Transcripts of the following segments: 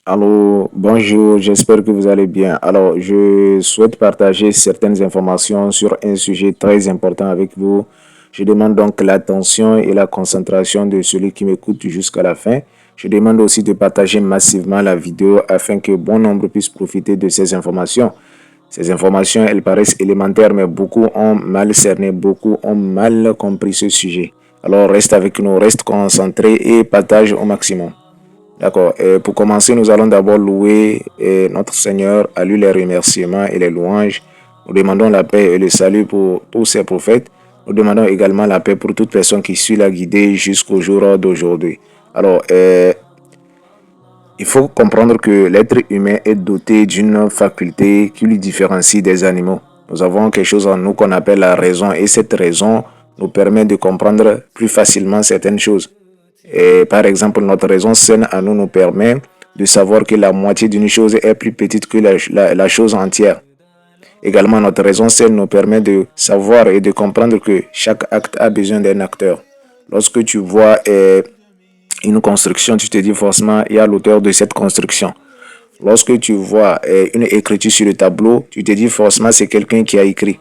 Allô, bonjour, j'espère que vous allez bien. Alors, je souhaite partager certaines informations sur un sujet très important avec vous. Je demande donc l'attention et la concentration de celui qui m'écoute jusqu'à la fin. Je demande aussi de partager massivement la vidéo afin que bon nombre puissent profiter de ces informations. Ces informations, elles paraissent élémentaires, mais beaucoup ont mal cerné, beaucoup ont mal compris ce sujet. Alors, reste avec nous, reste concentré et partage au maximum. D'accord. Et pour commencer, nous allons d'abord louer notre Seigneur, à lui les remerciements et les louanges. Nous demandons la paix et le salut pour tous ses prophètes. Nous demandons également la paix pour toute personne qui suit la guidée jusqu'au jour d'aujourd'hui. Alors, il faut comprendre que l'être humain est doté d'une faculté qui lui différencie des animaux. Nous avons quelque chose en nous qu'on appelle la raison et cette raison nous permet de comprendre plus facilement certaines choses. Et par exemple, notre raison saine à nous permet de savoir que la moitié d'une chose est plus petite que la chose entière. Également, notre raison saine nous permet de savoir et de comprendre que chaque acte a besoin d'un acteur. Lorsque tu vois une construction, tu te dis forcément, il y a l'auteur de cette construction. Lorsque tu vois une écriture sur le tableau, tu te dis forcément, c'est quelqu'un qui a écrit.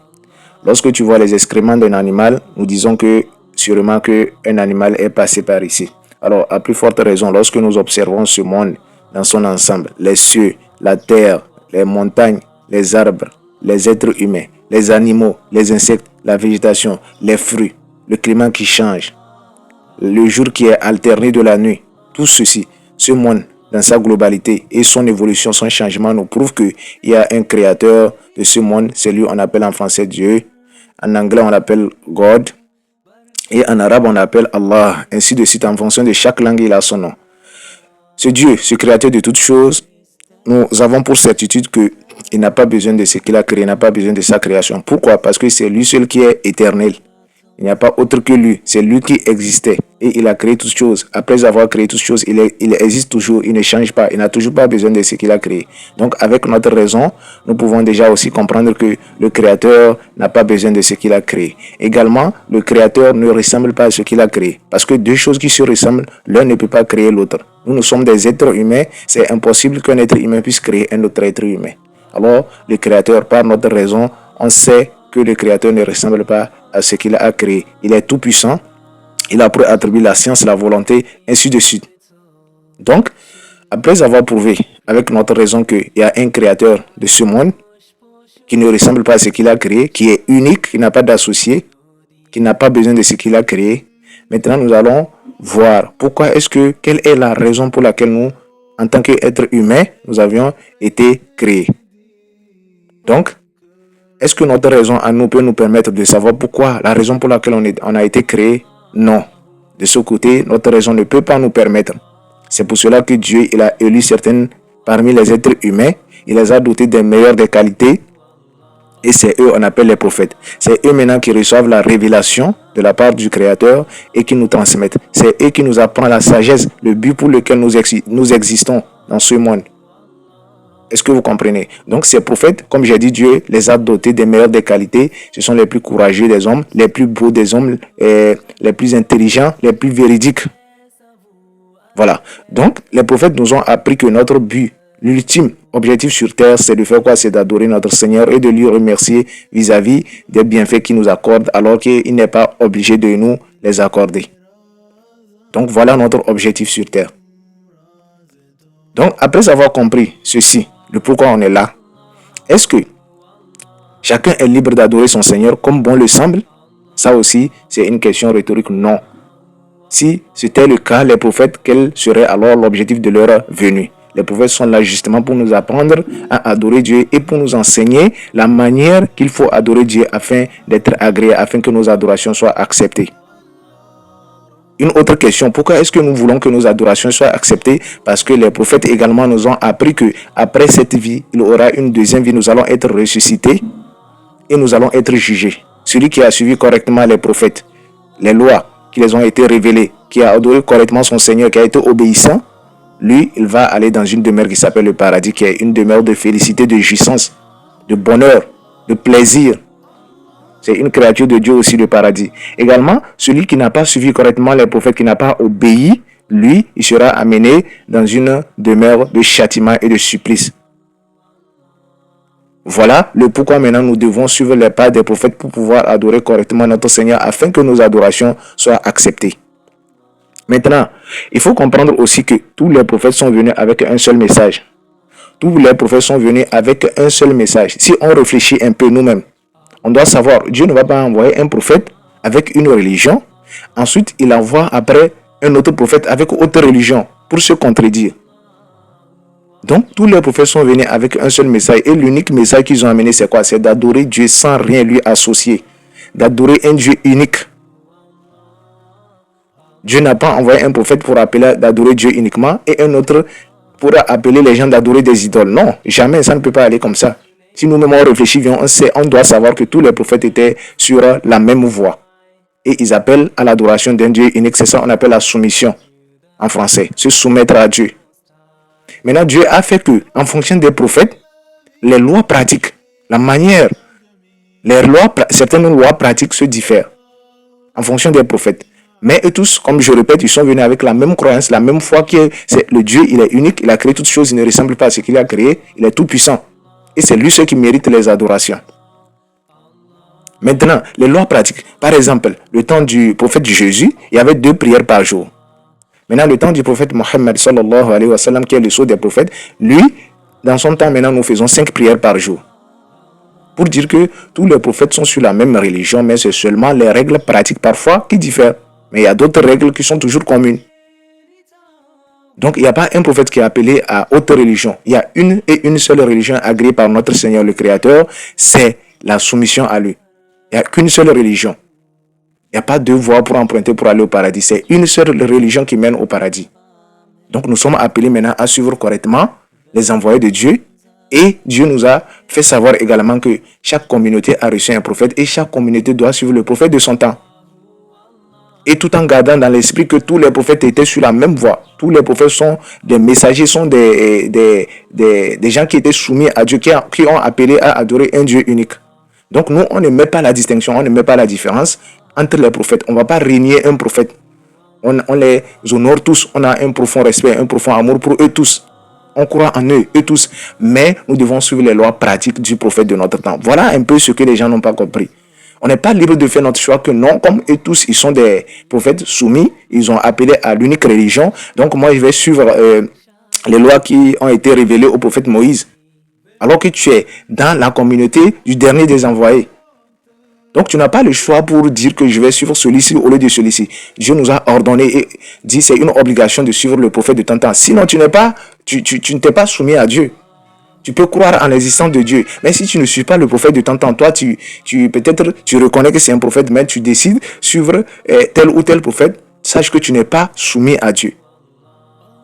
Lorsque tu vois les excréments d'un animal, nous disons que sûrement qu'un animal est passé par ici. Alors, à plus forte raison, lorsque nous observons ce monde dans son ensemble, les cieux, la terre, les montagnes, les arbres, les êtres humains, les animaux, les insectes, la végétation, les fruits, le climat qui change, le jour qui est alterné de la nuit, tout ceci, ce monde dans sa globalité et son évolution, son changement nous prouve qu'il y a un créateur de ce monde, c'est lui on appelle en français Dieu, en anglais on l'appelle God, et en arabe on l'appelle Allah, ainsi de suite en fonction de chaque langue il a son nom. Ce Dieu, ce créateur de toutes choses, nous avons pour certitude qu'il n'a pas besoin de ce qu'il a créé, il n'a pas besoin de sa création. Pourquoi? Parce que c'est lui seul qui est éternel. Il n'y a pas autre que lui. C'est lui qui existait. Et il a créé toutes choses. Après avoir créé toutes choses, il existe toujours. Il ne change pas. Il n'a toujours pas besoin de ce qu'il a créé. Donc, avec notre raison, nous pouvons déjà aussi comprendre que le Créateur n'a pas besoin de ce qu'il a créé. Également, le Créateur ne ressemble pas à ce qu'il a créé. Parce que deux choses qui se ressemblent, l'un ne peut pas créer l'autre. Nous sommes des êtres humains. C'est impossible qu'un être humain puisse créer un autre être humain. Alors, le Créateur, par notre raison, on sait que le Créateur ne ressemble pas à ce qu'il a créé. Il est tout puissant. Il a attribué la science, la volonté, ainsi de suite. Donc, après avoir prouvé avec notre raison qu'il y a un créateur de ce monde qui ne ressemble pas à ce qu'il a créé, qui est unique, qui n'a pas d'associé, qui n'a pas besoin de ce qu'il a créé, maintenant nous allons voir quelle est la raison pour laquelle nous, en tant qu'être humain, nous avions été créés. Donc, est-ce que notre raison à nous peut nous permettre de savoir pourquoi, la raison pour laquelle on a été créé? Non. De ce côté, notre raison ne peut pas nous permettre. C'est pour cela que Dieu il a élu certaines parmi les êtres humains. Il les a dotés des meilleures des qualités. Et c'est eux, on appelle les prophètes. C'est eux maintenant qui reçoivent la révélation de la part du Créateur et qui nous transmettent. C'est eux qui nous apprennent la sagesse, le but pour lequel nous existons dans ce monde. Est-ce que vous comprenez? Donc ces prophètes, comme j'ai dit, Dieu les a dotés des meilleures des qualités. Ce sont les plus courageux des hommes, les plus beaux des hommes, les plus intelligents, les plus véridiques. Voilà. Donc les prophètes nous ont appris que notre but, l'ultime objectif sur terre, c'est de faire quoi? C'est d'adorer notre Seigneur et de lui remercier vis-à-vis des bienfaits qu'il nous accorde alors qu'il n'est pas obligé de nous les accorder. Donc voilà notre objectif sur terre. Donc après avoir compris ceci, le pourquoi on est là, est-ce que chacun est libre d'adorer son Seigneur comme bon le semble? Ça aussi, c'est une question rhétorique. Non. Si c'était le cas, les prophètes, quel serait alors l'objectif de leur venue? Les prophètes sont là justement pour nous apprendre à adorer Dieu et pour nous enseigner la manière qu'il faut adorer Dieu afin d'être agréé, afin que nos adorations soient acceptées. Une autre question, pourquoi est-ce que nous voulons que nos adorations soient acceptées? Parce que les prophètes également nous ont appris que après cette vie, il y aura une deuxième vie, nous allons être ressuscités et nous allons être jugés. Celui qui a suivi correctement les prophètes, les lois qui les ont été révélées, qui a adoré correctement son Seigneur, qui a été obéissant, lui, il va aller dans une demeure qui s'appelle le paradis, qui est une demeure de félicité, de jouissance, de bonheur, de plaisir. C'est une créature de Dieu aussi, le paradis. Également, celui qui n'a pas suivi correctement les prophètes, qui n'a pas obéi, lui, il sera amené dans une demeure de châtiment et de supplice. Voilà le pourquoi maintenant nous devons suivre les pas des prophètes pour pouvoir adorer correctement notre Seigneur afin que nos adorations soient acceptées. Maintenant, il faut comprendre aussi que tous les prophètes sont venus avec un seul message. Tous les prophètes sont venus avec un seul message. Si on réfléchit un peu nous-mêmes, on doit savoir, Dieu ne va pas envoyer un prophète avec une religion. Ensuite, il envoie après un autre prophète avec autre religion pour se contredire. Donc, tous les prophètes sont venus avec un seul message. Et l'unique message qu'ils ont amené, c'est quoi? C'est d'adorer Dieu sans rien lui associer. D'adorer un Dieu unique. Dieu n'a pas envoyé un prophète pour appeler d'adorer Dieu uniquement et un autre pour appeler les gens d'adorer des idoles. Non, jamais, ça ne peut pas aller comme ça. Si nous-mêmes on réfléchit, on doit savoir que tous les prophètes étaient sur la même voie. Et ils appellent à l'adoration d'un Dieu unique. C'est ça qu'on appelle la soumission en français. Se soumettre à Dieu. Maintenant, Dieu a fait que, en fonction des prophètes, les lois pratiques, la manière, certaines lois pratiques se diffèrent en fonction des prophètes. Mais eux tous, comme je répète, ils sont venus avec la même croyance, la même foi que le Dieu, il est unique, il a créé toutes choses, il ne ressemble pas à ce qu'il a créé, il est tout puissant. Et c'est lui seul qui mérite les adorations. Maintenant, les lois pratiques. Par exemple, le temps du prophète Jésus, il y avait 2 prières par jour. Maintenant, le temps du prophète Mohammed sallallahu alayhi wa sallam, qui est le sceau des prophètes, lui, dans son temps, maintenant, nous faisons 5 prières par jour. Pour dire que tous les prophètes sont sur la même religion, mais c'est seulement les règles pratiques parfois qui diffèrent. Mais il y a d'autres règles qui sont toujours communes. Donc, il n'y a pas un prophète qui est appelé à autre religion. Il y a une et une seule religion agréée par notre Seigneur le Créateur, c'est la soumission à lui. Il n'y a qu'une seule religion. Il n'y a pas 2 voies pour emprunter pour aller au paradis. C'est une seule religion qui mène au paradis. Donc nous sommes appelés maintenant à suivre correctement les envoyés de Dieu. Et Dieu nous a fait savoir également que chaque communauté a reçu un prophète et chaque communauté doit suivre le prophète de son temps. Et tout en gardant dans l'esprit que tous les prophètes étaient sur la même voie. Tous les prophètes sont des messagers, sont des gens qui étaient soumis à Dieu, qui ont appelé à adorer un Dieu unique. Donc nous, on ne met pas la distinction, on ne met pas la différence entre les prophètes. On ne va pas régner un prophète. On les honore tous. On a un profond respect, un profond amour pour eux tous. On croit en eux tous. Mais nous devons suivre les lois pratiques du prophète de notre temps. Voilà un peu ce que les gens n'ont pas compris. On n'est pas libre de faire notre choix que non, comme eux tous, ils sont des prophètes soumis. Ils ont appelé à l'unique religion. Donc moi, je vais suivre les lois qui ont été révélées au prophète Moïse. Alors que tu es dans la communauté du dernier des envoyés. Donc tu n'as pas le choix pour dire que je vais suivre celui-ci au lieu de celui-ci. Dieu nous a ordonné et dit c'est une obligation de suivre le prophète de ton temps. Sinon tu ne t'es pas soumis à Dieu. Tu peux croire en l'existence de Dieu. Mais si tu ne suis pas le prophète de ton temps, toi peut-être tu reconnais que c'est un prophète, mais tu décides de suivre tel ou tel prophète, sache que tu n'es pas soumis à Dieu.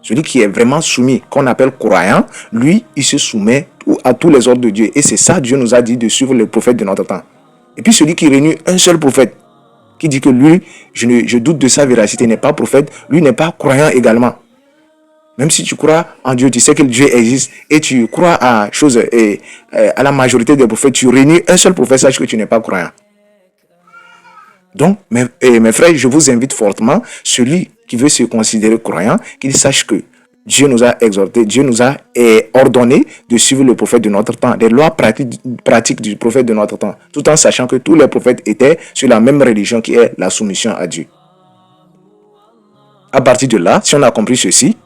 Celui qui est vraiment soumis, qu'on appelle croyant, lui, il se soumet à tous les ordres de Dieu. Et c'est ça, Dieu nous a dit de suivre le prophète de notre temps. Et puis celui qui réunit un seul prophète, qui dit que lui, je doute de sa véracité, n'est pas prophète, lui n'est pas croyant également. Même si tu crois en Dieu, tu sais que Dieu existe et tu crois à la majorité des prophètes, tu réunis un seul prophète, sache que tu n'es pas croyant. Donc, mes frères, je vous invite fortement, celui qui veut se considérer croyant, qu'il sache que Dieu nous a exhortés, Dieu nous a ordonné de suivre le prophète de notre temps, les lois pratiques du prophète de notre temps, tout en sachant que tous les prophètes étaient sur la même religion qui est la soumission à Dieu. À partir de là, si on a compris ceci,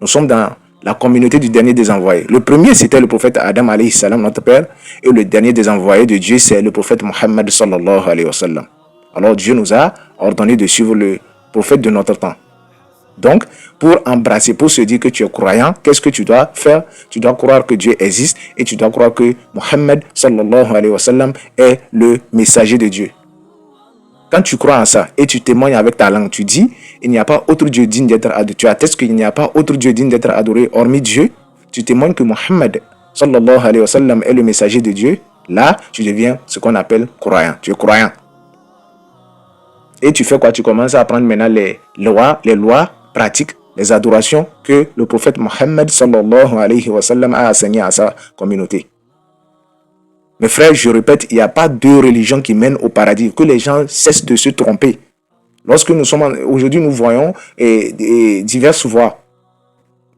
nous sommes dans la communauté du dernier des envoyés. Le premier, c'était le prophète Adam alayhi salam, notre père, et le dernier des envoyés de Dieu, c'est le prophète Mohammed sallallahu alayhi wa sallam. Alors Dieu nous a ordonné de suivre le prophète de notre temps. Donc, pour embrasser, pour se dire que tu es croyant, qu'est-ce que tu dois faire? Tu dois croire que Dieu existe et tu dois croire que Mohammed sallallahu alayhi wa sallam est le messager de Dieu. Quand tu crois en ça et tu témoignes avec ta langue, tu dis, il n'y a pas autre Dieu digne d'être adoré. Tu attestes qu'il n'y a pas autre Dieu digne d'être adoré hormis Dieu. Tu témoignes que Mohammed sallallahu alayhi wa sallam est le messager de Dieu. Là, tu deviens ce qu'on appelle croyant. Tu es croyant. Et tu fais quoi? Tu commences à apprendre maintenant les lois pratiques, les adorations que le prophète Mohammed sallallahu alayhi wa sallam a enseigné à sa communauté. Mes frères, je répète, il n'y a pas 2 religions qui mènent au paradis. Que les gens cessent de se tromper. Lorsque aujourd'hui nous voyons diverses voies,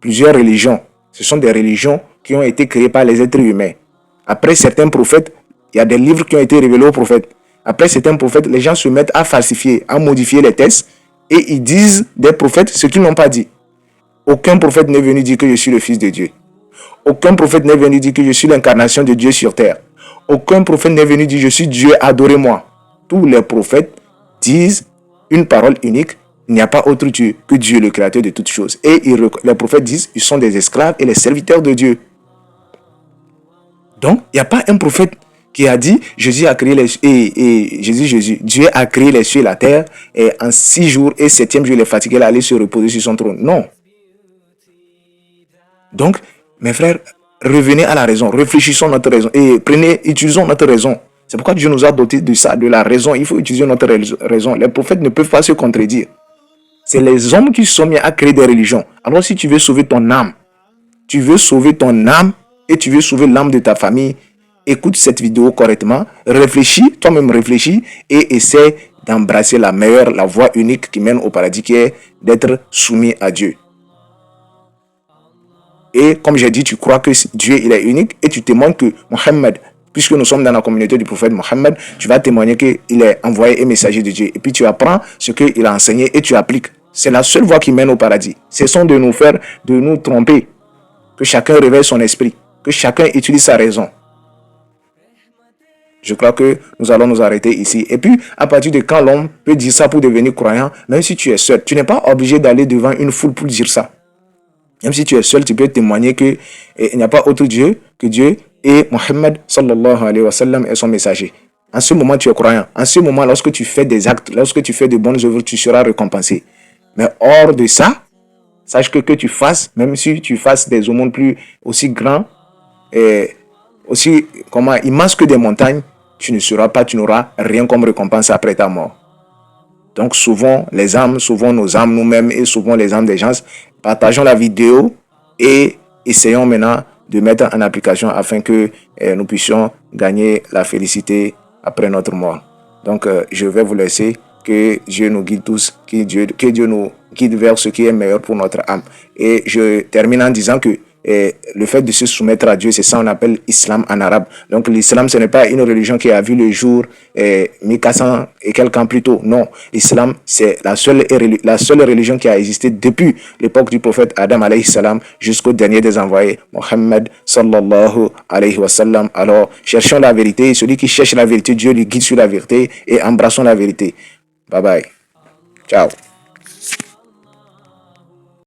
plusieurs religions. Ce sont des religions qui ont été créées par les êtres humains. Après certains prophètes, il y a des livres qui ont été révélés aux prophètes. Après certains prophètes, les gens se mettent à falsifier, à modifier les textes et ils disent des prophètes ce qu'ils n'ont pas dit. Aucun prophète n'est venu dire que je suis le Fils de Dieu. Aucun prophète n'est venu dire que je suis l'incarnation de Dieu sur terre. Aucun prophète n'est venu dire je suis Dieu, adorez-moi. Tous les prophètes disent une parole unique. Il n'y a pas autre Dieu que Dieu, le créateur de toutes choses. Et les prophètes disent ils sont des esclaves et les serviteurs de Dieu. Donc, il n'y a pas un prophète qui a dit Jésus a créé Dieu a créé les cieux et la terre et en 6 jours et 7e jour il est fatigué, il allait se reposer sur son trône. Non. Donc, mes frères, revenez à la raison, réfléchissons notre raison et utilisons notre raison. C'est pourquoi Dieu nous a dotés de ça, de la raison. Il faut utiliser notre raison. Les prophètes ne peuvent pas se contredire. C'est les hommes qui sont mis à créer des religions. Alors si tu veux sauver ton âme, et tu veux sauver l'âme de ta famille, écoute cette vidéo correctement, réfléchis, toi-même réfléchis et essaie d'embrasser la voie unique qui mène au paradis, qui est d'être soumis à Dieu. Et comme j'ai dit, tu crois que Dieu il est unique et tu témoignes que Mohammed, puisque nous sommes dans la communauté du prophète Mohammed, tu vas témoigner qu'il est envoyé et messager de Dieu. Et puis tu apprends ce qu'il a enseigné et tu appliques. C'est la seule voie qui mène au paradis. Cessons de nous tromper. Que chacun réveille son esprit. Que chacun utilise sa raison. Je crois que nous allons nous arrêter ici. Et puis, à partir de quand l'homme peut dire ça pour devenir croyant, même si tu es seul, tu n'es pas obligé d'aller devant une foule pour dire ça. Même si tu es seul, tu peux témoigner qu'il n'y a pas autre Dieu que Dieu et Mohammed sallallahu alayhi wa sallam est son messager. En ce moment, tu es croyant. En ce moment, lorsque tu fais des actes, lorsque tu fais de bonnes œuvres, tu seras récompensé. Mais hors de ça, sache que tu fasses, même si tu fasses des aumônes plus aussi grands, aussi immenses que des montagnes, tu n'auras rien comme récompense après ta mort. Donc sauvons les âmes, sauvons nos âmes nous-mêmes et sauvons les âmes des gens. Partageons la vidéo et essayons maintenant de mettre en application afin que nous puissions gagner la félicité après notre mort. Donc je vais vous laisser. Que Dieu nous guide tous, que Dieu nous guide vers ce qui est meilleur pour notre âme. Et je termine en disant que le fait de se soumettre à Dieu, c'est ça qu'on appelle islam en arabe. Donc l'islam, ce n'est pas une religion qui a vu le jour 1400 et quelques ans plus tôt. Non, l'islam, c'est la seule religion qui a existé depuis l'époque du prophète Adam alayhi salam jusqu'au dernier des envoyés, Mohammed sallallahu alayhi wa sallam. Alors, cherchons la vérité. Celui qui cherche la vérité, Dieu lui guide sur la vérité et embrassons la vérité. Bye bye. Ciao.